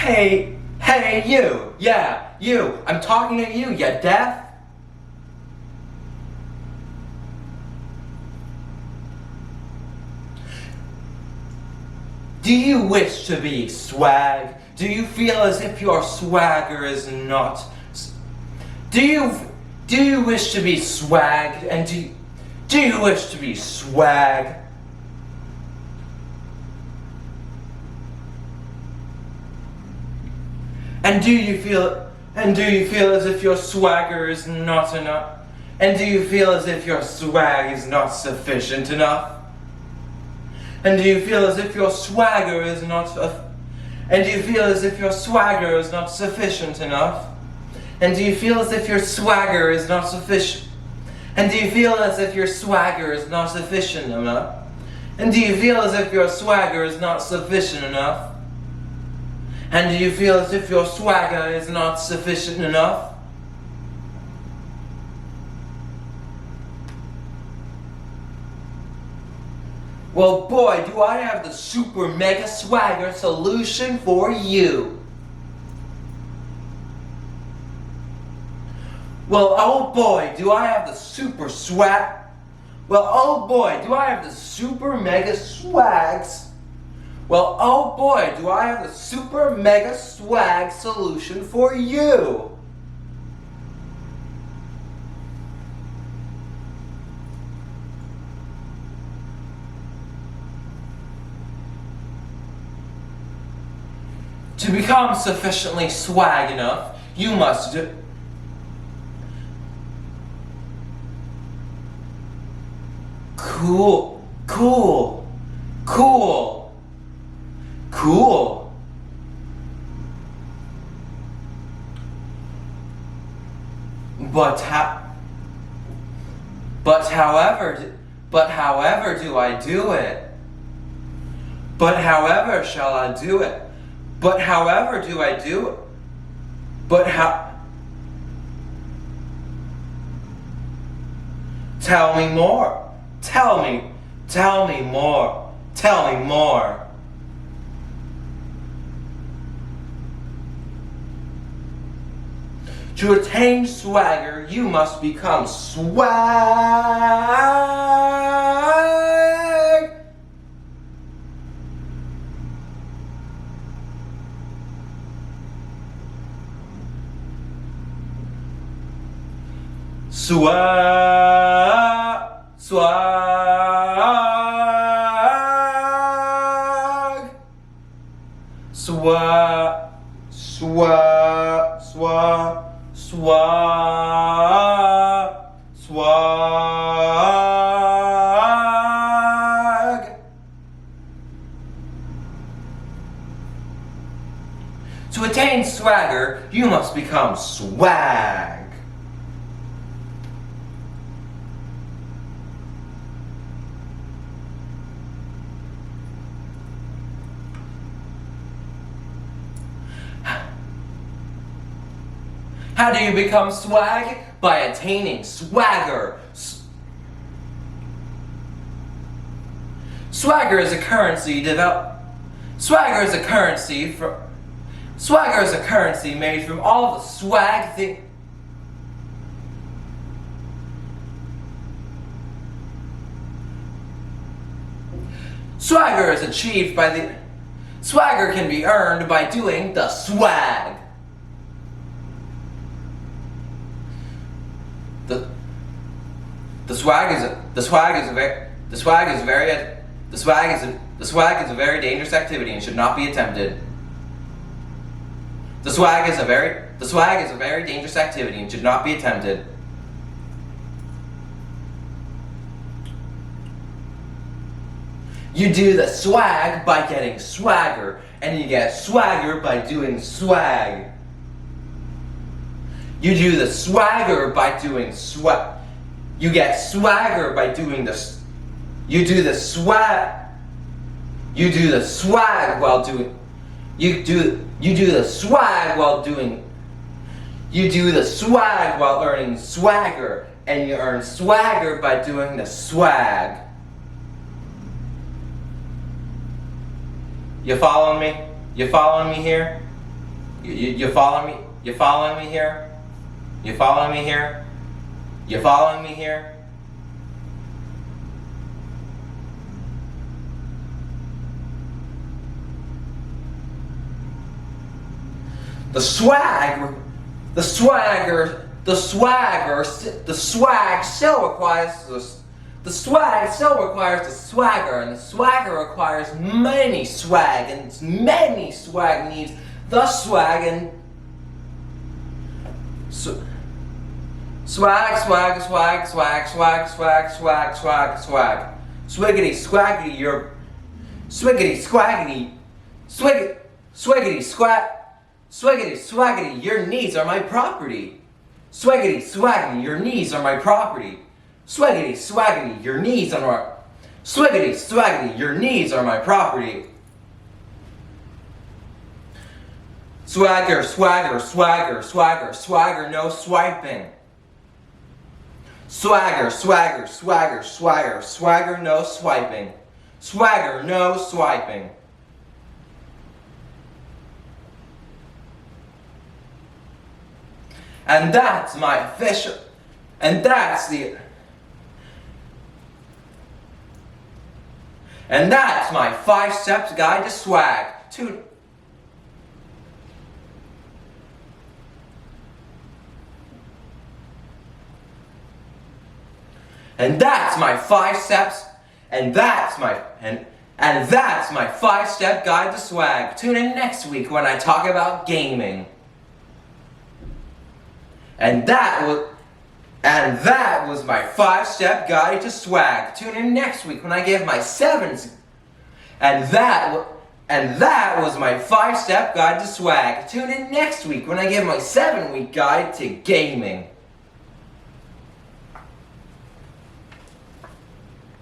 Hey, you! Yeah, you! I'm talking to you, you deaf? Do you wish to be swag? Do you feel as if your swagger is not... Do you wish to be swagged? And do you wish to be swag? And do you feel as if your swagger is not enough? And do you feel as if your swag is not sufficient enough? And do you feel as if your swagger is not and do you feel as if your swagger is not sufficient enough? And do you feel as if your swagger is not sufficient? And do you feel as if your swagger is not sufficient enough? And do you feel as if your swagger is not sufficient enough? And do you feel as if your swagger is not sufficient enough? Well, boy, do I have the super mega swagger solution for you. Well, oh boy, do I have the super swag. Well, oh boy, do I have the super mega swags. Well, oh boy, do I have the super mega swag solution for you. To become sufficiently swag enough, you must do... Cool. But however do I do it? But however shall I do it? But however do I do it? But how... Tell me more. Tell me more. Tell me more. To attain swagger, you must become swag. Swag. To attain swagger, you must become swag. How do you become swag? By attaining swagger. Swagger is a currency made from all the swag things. Swagger can be earned by doing the swag. The swag is a very dangerous activity and should not be attempted. The swag is a very dangerous activity and should not be attempted. You do the swag by getting swagger, and you get swagger by doing swag. You do the swagger by doing swag. You get swagger by doing this. You do the swag while doing. You do the swag while earning swagger, and you earn swagger by doing the swag. You following me? You following me here? You follow me? You following me here? You following me here? You following me here? The swag still requires the swag still requires the swagger, and the swagger requires many swag, and many swag needs the swag, and swag. Swiggity swaggity, your swiggity swaggity, swiggity swag. Swiggity swaggity, your needs are my property. Swiggity swaggity, your needs are my property. Swiggity swaggity, your needs are my swiggity swaggity, your needs are my property. Swagger, swagger, swagger, swagger, swagger, no swiping. Swagger, swagger, swagger, swagger, swagger, no swiping. Swagger, no swiping. And that's my official, and that's my 5 steps guide to swag. And that's my 5 steps, and that's my 5-step guide to swag. Tune in next week when I talk about gaming. And that was my 5-step guide to swag. Tune in next week when I give my 7s. And that was my 5-step guide to swag. Tune in next week when I give my 7-week guide to gaming.